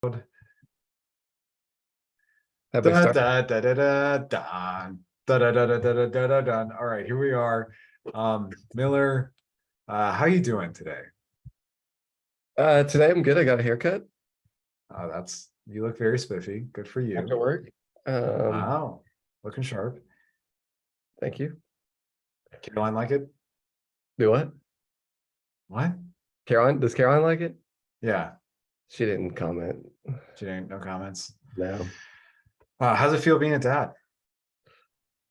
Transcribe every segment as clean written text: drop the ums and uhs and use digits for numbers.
Have we Da, started? da, da, da, da, da, da, da, da, da, da, da, da, da. All right, here we are. Miller, how you doing today? Today I'm good. I got a haircut You look very spiffy. Good for after you. work. Wow, looking sharp. Thank you. Caroline like it? Do what? What? Caroline, does Caroline like it? Yeah, She didn't comment. she didn't, no comments. No, How's it feel being a dad?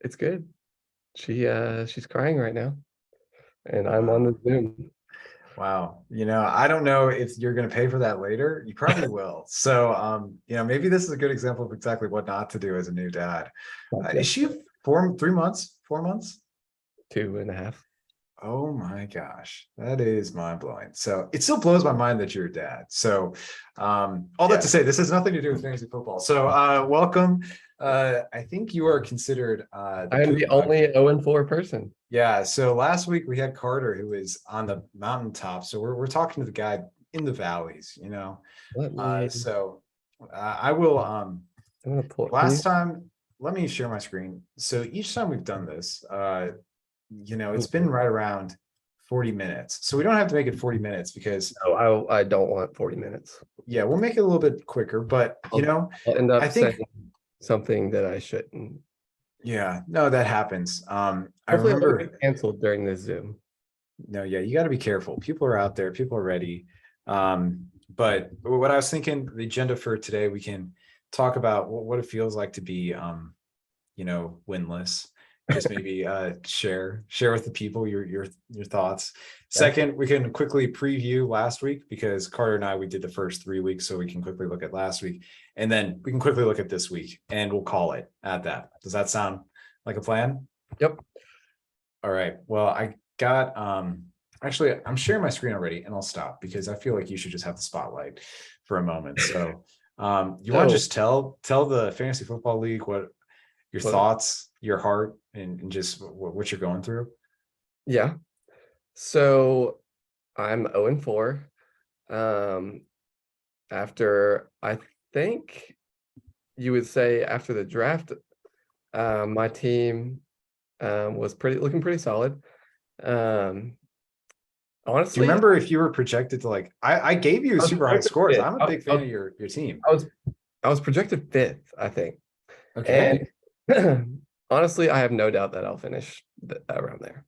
it's good. She's crying right now, and I'm on Wow. the Zoom. Wow. I don't know if you're going to pay for that later. You probably will. So, maybe this is a good example of exactly what not to do as a new dad. Is Gotcha. she 3 months? 4 months? 2.5. Oh my gosh, that is mind blowing. So it still blows my mind that you're a dad. So, all that Yeah, to say, this has nothing to do with fantasy football. So, welcome. I think you are considered the I am the poop bug. only 0-4 person. Yeah. So last week we had Carter, who was on the mountaintop. So we're talking to the guy in the valleys. Let me. I will. I'm gonna pull. Can Last you? time, let me share my screen. So each time we've done this, it's been right around 40 minutes. So we don't have to make it 40 minutes because, No, I don't want 40 minutes. yeah, we'll make it a little bit quicker. But, I'll end I up saying think, something that I shouldn't. yeah, no, that happens. I Hopefully, I don't remember, get canceled during this Zoom. no, yeah, you got to be careful. People are out there, people are ready. But what I was thinking, the agenda for today, we can talk about what it feels like to be, winless. Just maybe share with the people your thoughts. Gotcha. Second, we can quickly preview last week because Carter and I, we did the first 3 weeks, so we can quickly look at last week, and then we can quickly look at this week, and we'll call it at that. Does that sound like a plan? Yep. All right. Well, I got actually I'm sharing my screen already, and I'll stop because I feel like you should just have the spotlight for a moment. So you want to So just tell the fantasy football league what your what? thoughts, your heart, and just what you're going through? Yeah. So I'm 0-4. Um, after I think you would say after the draft, my team was looking pretty solid. Um, Do you honestly, remember if you were projected to I gave you I was super high projected scores? fifth. I'm a big fan of your team. I was projected fifth, I think. And Okay. honestly, I have no doubt that I'll finish around there.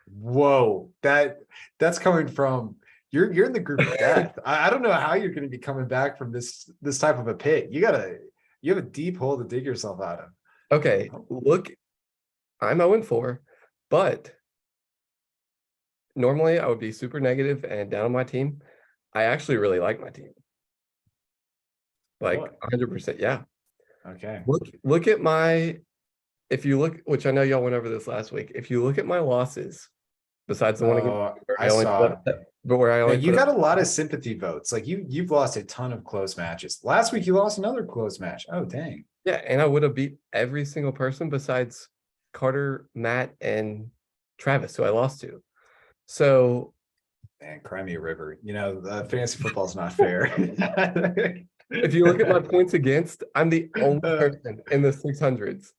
Whoa, that's coming from you're in the group of death. I don't know how you're going to be coming back from this type of a pit. You have a deep hole to dig yourself out of. Okay, look, I'm 0-4, but normally I would be super negative and down on my team. I actually really like my team. Like Really? 100%. Yeah. Okay. Look at if you look, which I know y'all went over this last week, if you look at my losses, besides the one against Oh, where I I only saw put it. up, but where I Now only you put got up, a lot of sympathy votes. Like you've lost a ton of close matches. Last week you lost another close match. Oh dang. yeah, and I would have beat every single person besides Carter, Matt, and Travis, who I lost to. So Man, cry me a river. Fantasy football is not fair. if you look at my points against, I'm the only person in the 600s.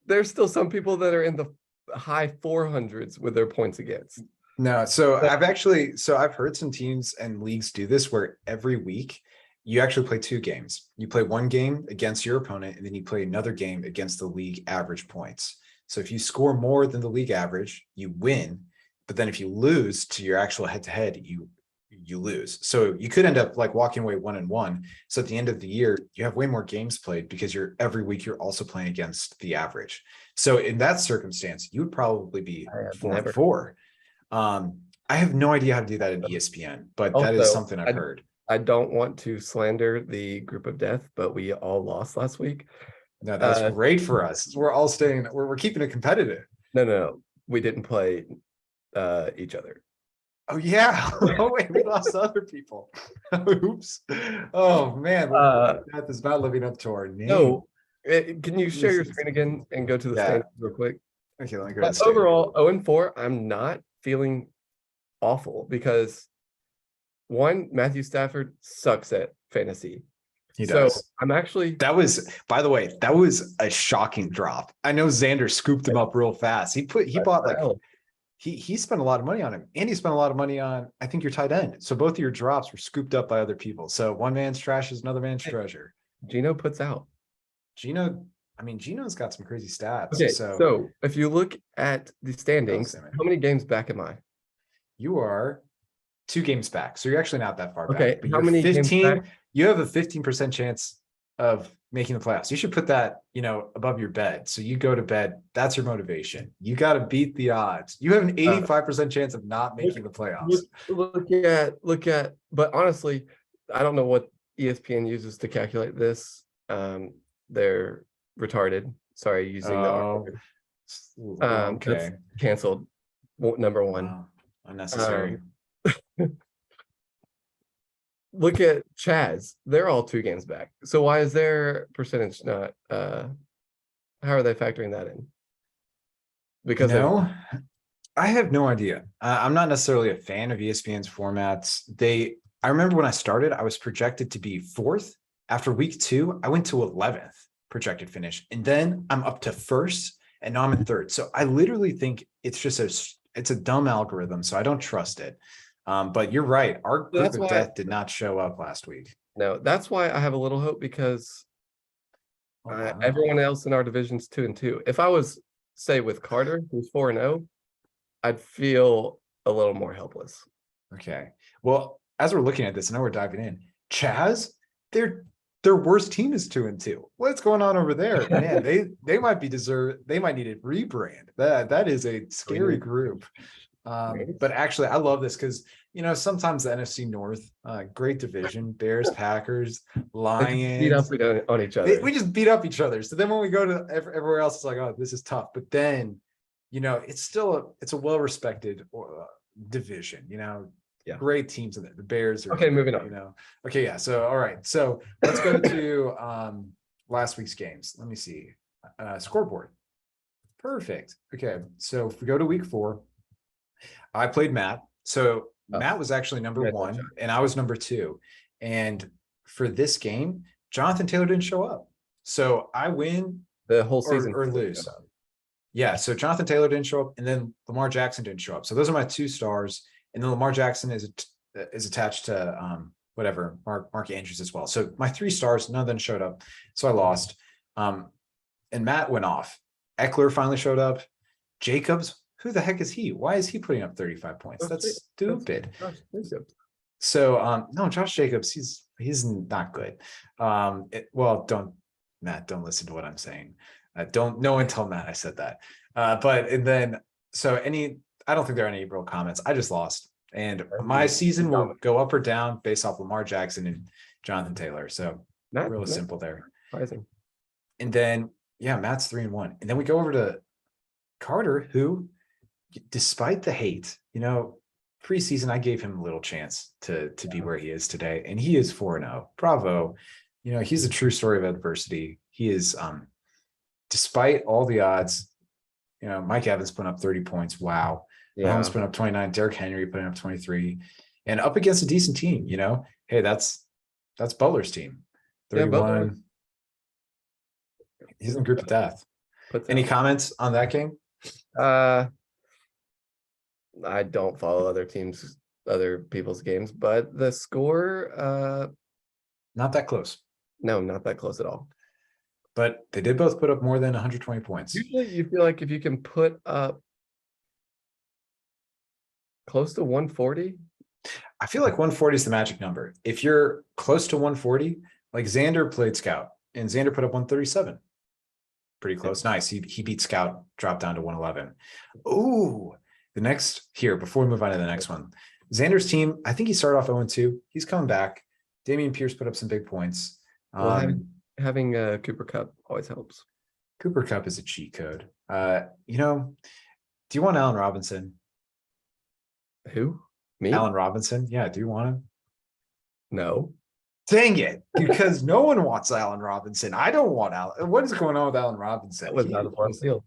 There's still some people that are in the high 400s with their points against. No, so I've heard some teams and leagues do this where every week you actually play two games. You play one game against your opponent, and then you play another game against the league average points. So if you score more than the league average, you win. But then if you lose to your actual head-to-head, you lose. So you could end up like walking away 1-1. So at the end of the year, you have way more games played because every week you're also playing against the average. So in that circumstance, you would probably be I have 4 and never. 4. I have no idea how to do that in ESPN, but that is Also, something I've heard. I don't want to slander the group of death, but we all lost last week. No, that's great for us. We're all we're keeping it competitive. No. We didn't play each other. Oh yeah. Oh wait, we lost to other people. Oops. Oh man, death is not living up to our name. No, can you share your screen again and go to the standings real quick? Okay, let me go to the overall, 0-4, I'm not feeling awful because one, Matthew Stafford sucks at fantasy. He So does. I'm actually That was, by the way, that was a shocking drop. I know Xander scooped him up real fast. He bought like he spent a lot of money on him, and he spent a lot of money on, I think, your tight end. So both of your drops were scooped up by other people. So one man's trash is another man's treasure. Gino puts out. Gino, I mean, Gino's got some crazy stats. Okay, So so if you look at the standings, Damn it. how many games back am I? you are 2 games back. So you're actually not that far Okay, back. But how you're many games 15, back? you have a 15% chance of making the playoffs. You should put that, above your bed. So you go to bed. That's your motivation. You got to beat the odds. You have an 85% chance of not making the playoffs. Look at, but honestly, I don't know what ESPN uses to calculate this. They're retarded. Sorry, using the R Oh, word. okay. That's canceled. Number one. Wow. Unnecessary. Look at Chaz. They're all 2 games back. So why is their percentage not how are they factoring that in? Because I have no idea. I'm not necessarily a fan of ESPN's formats. I remember when I started, I was projected to be 4th. After week 2, I went to 11th projected finish, and then I'm up to 1st, and now I'm in 3rd. So I literally think it's just it's a dumb algorithm, so I don't trust it. But you're right. Our group That's of why- death did not show up last week. no, that's why I have a little hope, because Oh, wow. everyone else in our division's 2-2. If I was, say, with Carter, who's 4-0, I'd feel a little more helpless. Okay. Well, as we're looking at this, I know we're diving in. Chaz, their worst team is 2-2. What's going on over there? Man, they might need a rebrand. That is a scary group. But actually, I love this because sometimes the NFC North, great division, Bears, Packers, Lions, beat up on each other. we just beat up each other. So then when we go to everywhere else, it's like, oh, this is tough. But then, it's still a well-respected division. Yeah. Great teams in there. The Bears are Okay, moving on. Okay, yeah. So all right. So let's go to last week's games. Let me see. Scoreboard. Perfect. Okay. So if we go to week 4, I played Matt. So Matt was actually number 1 and I was number 2. And for this game, Jonathan Taylor didn't show up. So I win the whole season or lose. Yeah. So Jonathan Taylor didn't show up, and then Lamar Jackson didn't show up. So those are my 2 stars. And then Lamar Jackson is attached to whatever Mark Andrews as well. So my 3 stars, none of them showed up. So I lost. And Matt went off. Eckler finally showed up. Jacobs, who the heck is he? Why is he putting up 35 points? That's stupid. So no, Josh Jacobs, he's not good. Don't listen to what I'm saying. Don't no one tell Matt I said that. I don't think there are any real comments. I just lost. And my season will go up or down based off Lamar Jackson and Jonathan Taylor. So real simple there. Surprising. And then, Matt's 3-1. And then we go over to Carter, who, despite the hate, preseason, I gave him a little chance to be where he is today. And he is 4-0. Bravo. He's a true story of adversity. He is, despite all the odds, Mike Evans putting up 30 points. Wow. Mahomes putting up 29, Derrick Henry putting up 23, and up against a decent team. Hey, that's Butler's team. 31. He's in the group of death. Any comments on that game? I don't follow other people's games, but the score, not that close. No, not that close at all. But they did both put up more than 120 points. Usually you feel like if you can put up close to 140. I feel like 140 is the magic number. If you're close to 140, like Xander played Scout, and Xander put up 137. Pretty close. Nice. He beat Scout, dropped down to 111. Ooh, the next here, before we move on to the next one, Xander's team, I think he started off 0-2. He's coming back. Damian Pierce put up some big points. Having Cooper Kupp always helps. Cooper Kupp is a cheat code. Do you want Allen Robinson? Who? Me? Allen Robinson? Yeah, do you want him? No. Dang it, because no one wants Allen Robinson. I don't want Allen. What is going on with Allen Robinson? That was not a fun field.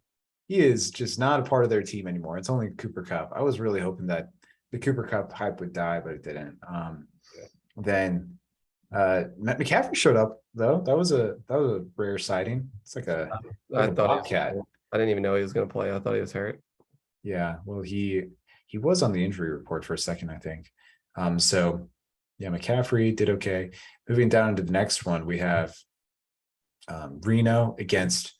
He is just not a part of their team anymore. It's only Cooper Kupp. I was really hoping that the Cooper Kupp hype would die, but it didn't. Then Matt McCaffrey showed up though. That was a rare sighting. It's like a I like a thought bobcat. I didn't even know he was going to play. I thought he was hurt. Yeah, well, he was on the injury report for a second, I think. So yeah, McCaffrey did okay. Moving down to the next one, we have Reno against,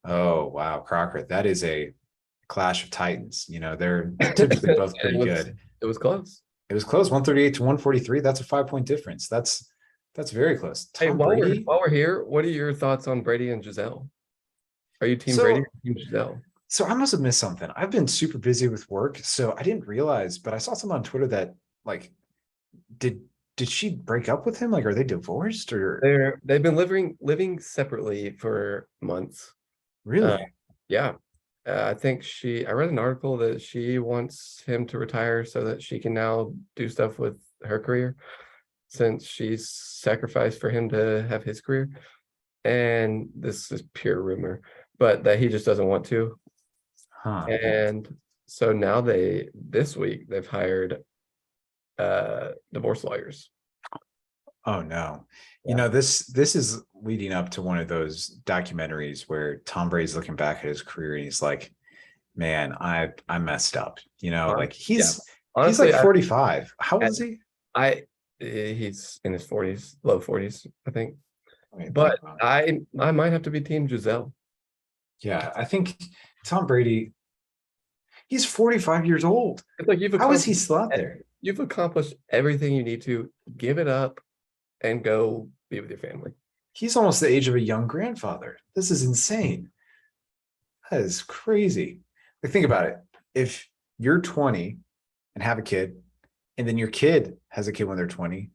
oh wow, Crocker. That is a clash of titans. You know, they're typically both pretty good. It was close. It was close, 138 to 143. That's a 5-point difference. That's very close. Hey, Tom Brady. while we're here, what are your thoughts on Brady and Giselle? Are you team So Brady or team Giselle? So I must have missed something. I've been super busy with work, so I didn't realize, but I saw something on Twitter that like did did she break up with him? Like, are they divorced or They've been living separately for months. really? Yeah. I think I read an article that she wants him to retire so that she can now do stuff with her career since she's sacrificed for him to have his career. And this is pure rumor, but that he just doesn't want to. Huh. And so now this week they've hired divorce lawyers. Oh no. You Yeah. know, this is leading up to one of those documentaries where Tom Brady's looking back at his career and he's like, man, I messed up. You know, like Yeah. he's Honestly, like 45. How old is he? he's in his 40s, low 40s, I think. Let me think But about it. I might have to be team Giselle. Yeah, I think Tom Brady, he's 45 years old. It's like How is he still out there? You've accomplished everything you need to. Give it up and go be with your family. He's almost the age of a young grandfather. This is insane. That is crazy. Like, think about it. If you're 20 and have a kid, and then your kid has a kid when they're 20,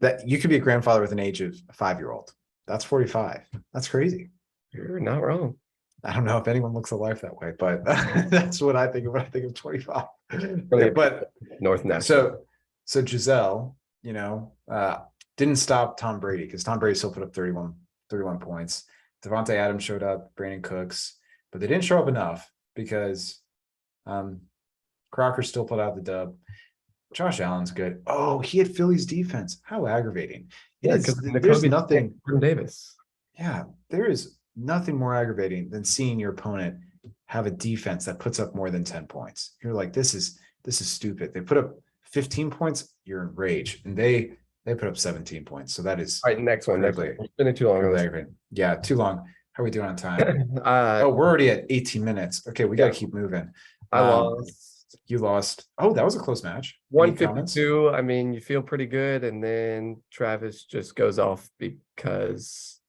that you could be a grandfather with an age of a 5-year-old. That's 45. That's crazy. You're not wrong. I don't know if anyone looks at life that way, but that's what I think of when I think of 25. Really, Yeah, but North Nashville. so Giselle, you know, didn't stop Tom Brady because Tom Brady still put up 31 points. Devontae Adams showed up, Brandon Cooks, but they didn't show up enough because Crocker still put out the dub. Josh Allen's good. Oh, he had Philly's defense. How aggravating. There's nothing. From Davis. Yeah, there is nothing more aggravating than seeing your opponent have a defense that puts up more than 10 points. You're like, this is stupid. They put up 15 points, you're in rage. And they put up 17 points. So that is All right, next one. incredibly- We're spending too long on this. aggravating. Yeah, too long. How are we doing on time? Uh, Oh, we're already at 18 minutes. Okay, we gotta keep moving. I lost You lost. Oh, that was a close match. Any comments? 152. I mean, you feel pretty good, and then Travis just goes off because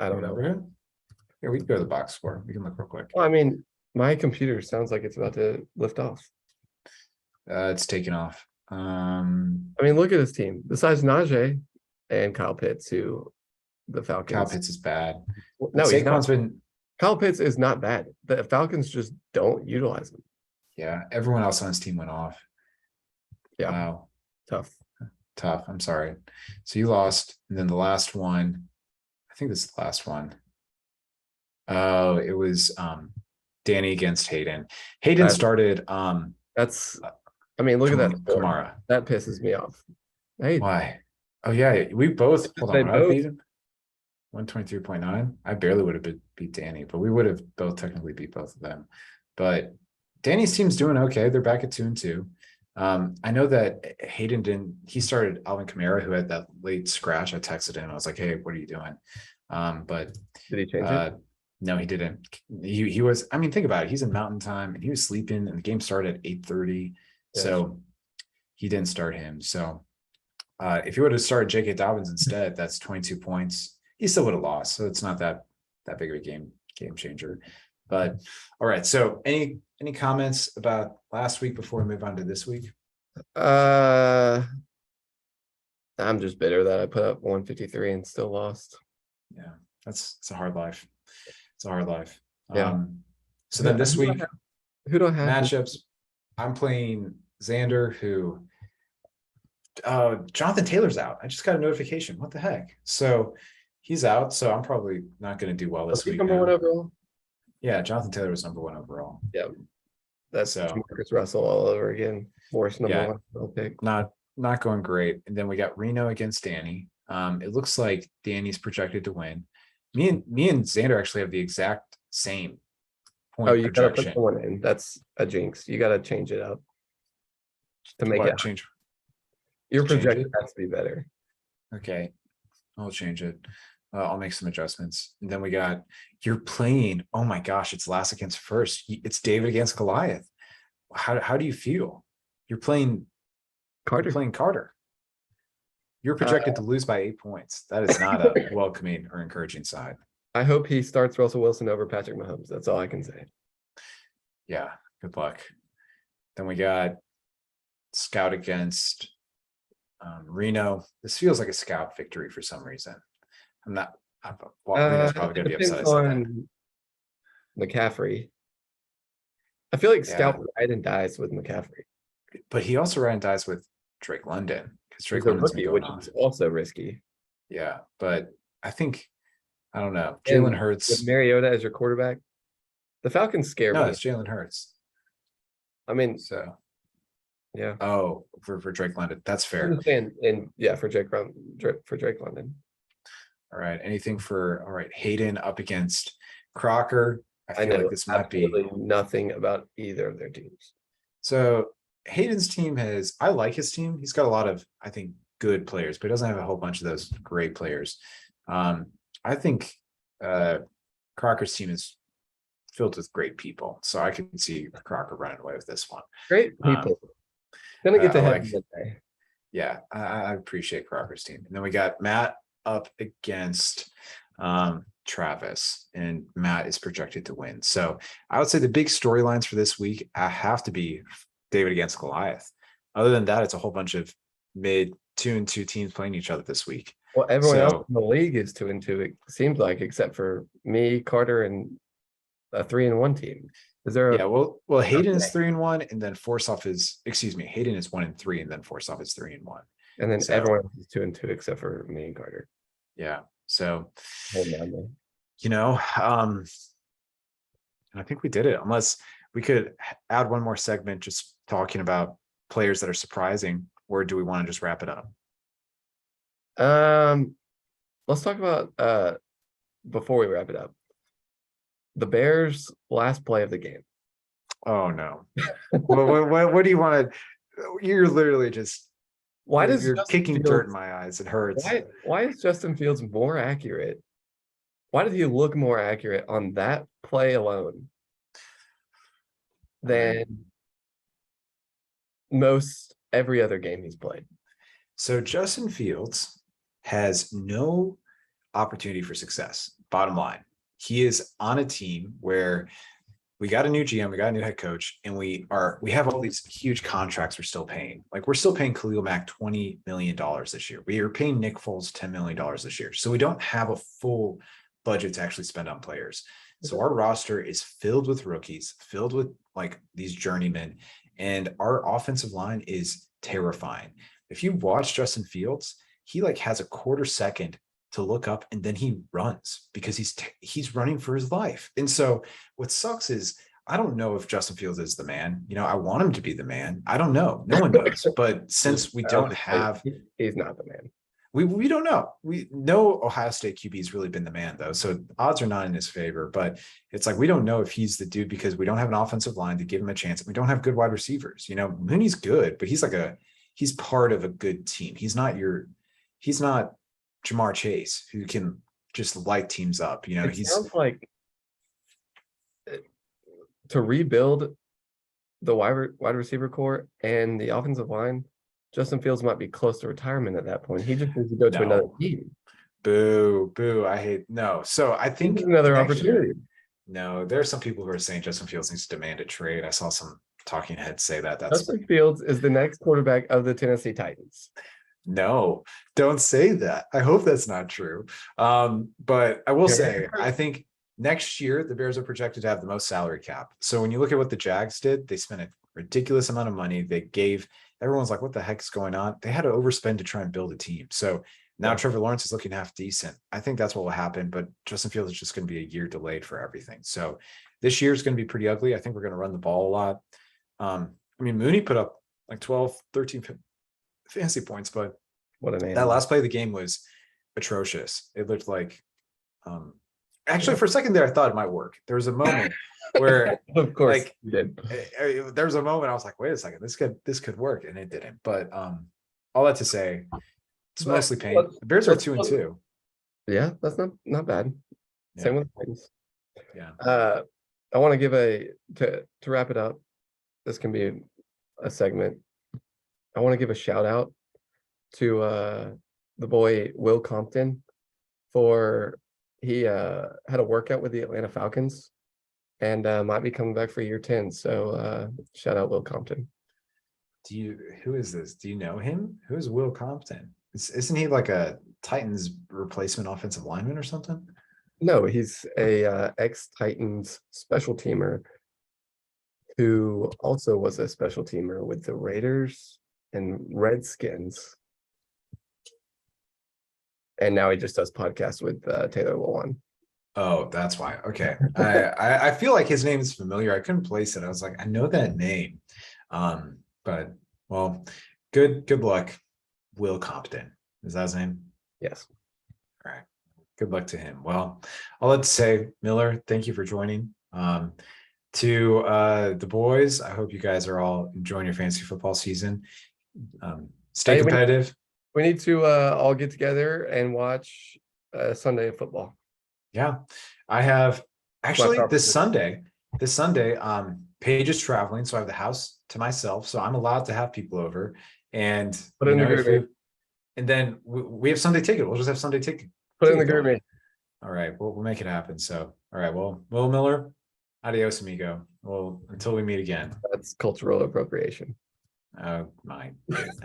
I don't know. Remember him? Here, we can go to the box score. We can look real quick. Well, I mean, my computer sounds like it's about to lift off. It's taken off. I mean, look at his team. Besides Najee and Kyle Pitts, who the Falcons. Kyle Pitts is bad. No, he's not. Saquon's been. Kyle Pitts is not bad. The Falcons just don't utilize him. Yeah, everyone else on his team went off. Yeah. Wow. Tough. I'm sorry. So you lost, and then the last one, I think this is the last one. Oh, it was Danny against Hayden. Hayden started That's I mean, look at that score. Kamara. That pisses me off. Hey, Why? Oh yeah, we both hold They on. both- 123.9. I barely would have beat Danny, but we would have both technically beat both of them. But Danny's team's doing okay. They're back at 2-2. I know that Hayden didn't. He started Alvin Kamara, who had that late scratch. I texted him. I was like, "Hey, what are you doing?" But did he change it? no, he didn't. He was. I mean, think about it. He's in Mountain Time, and he was sleeping, and the game started at 8:30. Yes. So he didn't start him. So if he would have started J.K. Dobbins instead, that's 22 points. He still would have lost. So it's not that big of a game changer. But all right. So any comments about last week before we move on to this week? I'm just bitter that I put up 153 and still lost. Yeah, it's a hard life. It's a hard life. Yeah. So then this week, who do I have? matchups. I'm playing Xander, who Jonathan Taylor's out. I just got a notification. What the heck? So he's out. So I'm probably not going to do well this week. Number one overall. Yeah, Jonathan Taylor was number one overall. Yeah, that's So- Marcus Russell all over again. Worst number Yeah. one overall pick. Not going great. And then we got Reno against Danny. It looks like Danny's projected to win. Me and Xander actually have the exact same Oh, point you gotta put projection. someone in. That's a jinx. You gotta change it up to make it. What change? Your Change projection it? has to be better. Okay, I'll change it. I'll make some adjustments. And then we got, you're playing, oh my gosh, it's last against first. It's David against Goliath. How do you feel? You're playing Carter. Carter. You're Uh, projected to lose by 8 points. That is not a welcoming or encouraging side. I hope he starts Russell Wilson over Patrick Mahomes. That's all I can say. Yeah, good luck. Then we got Scout against Reno. This feels like a Scout victory for some reason. Well, Reno's probably It going to be upset I depends said that. on McCaffrey. I feel like Yeah. Scout ride and dies with McCaffrey. But he also ran dies with Drake London because Drake He's a London's been rookie, going which on. is also risky. Yeah, but I think, I don't know. And Jalen Hurts. with Mariota as your quarterback, the Falcons scare No, me. it's Jalen Hurts. I mean, So, yeah. oh, for Drake London. That's fair. And yeah, for Drake London. All right. Anything all right. Hayden up against Crocker. I feel like this might be nothing about either of their teams. So Hayden's team I like his team. He's got a lot of, I think, good players, but he doesn't have a whole bunch of those great players. I think Crocker's team is filled with great people. So I can see Crocker running away with this one. Great people. Gonna get to heaven today. Yeah, I appreciate Crocker's team. And then we got Matt up against Travis, and Matt is projected to win. So I would say the big storylines for this week have to be David against Goliath. Other than that, it's a whole bunch of mid 2-2 teams playing each other this week. Well, everyone else in the league is 2-2, it seems like, except for me, Carter, and a 3-1 team. Is there well, Hayden is 3-1, and then Hayden is 1-3, and then Forsoff is 3-1. And then everyone else is 2-2 except for me and Carter. Yeah. So, I think we did it, unless we could add one more segment just talking about players that are surprising, or do we want to just wrap it up? Let's talk about before we wrap it up, the Bears' last play of the game. Oh no. what do you want to, you're literally just, you're kicking dirt in my eyes. It hurts. Why is Justin Fields more accurate? Why did he look more accurate on that play alone than most every other game he's played? So Justin Fields has no opportunity for success. Bottom line, he is on a team where we got a new GM, we got a new head coach, and we have all these huge contracts we're still paying. Like, we're still paying Khalil Mack $20 million this year. We are paying Nick Foles $10 million this year. So we don't have a full budget to actually spend on players. So our roster is filled with rookies, filled with like these journeymen, and our offensive line is terrifying. If you watch Justin Fields, he like has a quarter second to look up, and then he runs because he's running for his life. And so what sucks is, I don't know if Justin Fields is the man. I want him to be the man. I don't know. No one knows. But since we don't have, he's not the man. We don't know. We know Ohio State QB's really been the man, though. So odds are not in his favor. But it's like, we don't know if he's the dude because we don't have an offensive line to give him a chance. We don't have good wide receivers. Mooney's good, but he's part of a good team. He's not Jamar Chase, who can just light teams up. It sounds like to rebuild the wide receiver core and the offensive line, Justin Fields might be close to retirement at that point. He just needs to go to another team. Boo. I hate no. So I think another opportunity. No, there are some people who are saying Justin Fields needs to demand a trade. I saw some talking heads say that. Justin Fields is the next quarterback of the Tennessee Titans. No, don't say that. I hope that's not true. But I will say, I think next year the Bears are projected to have the most salary cap. So when you look at what the Jags did, they spent a ridiculous amount of money. Everyone's like, what the heck is going on? They had to overspend to try and build a team. So now Trevor Lawrence is looking half decent. I think that's what will happen, but Justin Fields is just going to be a year delayed for everything. So this year is going to be pretty ugly. I think we're going to run the ball a lot. Mooney put up like 12, 13 fantasy points, but what a man. That last play of the game was atrocious. It looked like, actually for a second there, I thought it might work. There was a moment where Of course like you did. there was a moment I was like, wait a second, this could work, and it didn't. But all that to say, it's But mostly paint. The Bears are 2-2. Yeah, that's not bad. Same Yeah. with the Titans. Yeah. I want to give to wrap it up. This can be a segment. I want to give a shout out to the boy Will Compton for he had a workout with the Atlanta Falcons and might be coming back for year 10. So shout out Will Compton. Who is this? Do you know him? Who is Will Compton? Isn't he like a Titans replacement offensive lineman or something? No, he's a ex-Titans special teamer who also was a special teamer with the Raiders and Redskins. And now he just does podcasts with Taylor Lewan. Oh, that's why. Okay. I feel like his name is familiar. I couldn't place it. I was like, I know that name. But well, good luck, Will Compton. Is that his name? Yes. All right. Good luck to him. Well, I'll let say, Miller, thank you for joining. To the boys, I hope you guys are all enjoying your fantasy football season. Stay competitive. We need to all get together and watch Sunday of football. Yeah, I have actually this Sunday, Paige is traveling, so I have the house to myself, so I'm allowed to have people over. And Put in the group. And then we have Sunday ticket. We'll just have Sunday ticket. Put in the group. All right, we'll make it happen. So, all right, well, Will Miller, adios, amigo. Well, until we meet again. That's cultural appropriation. Oh my goodness.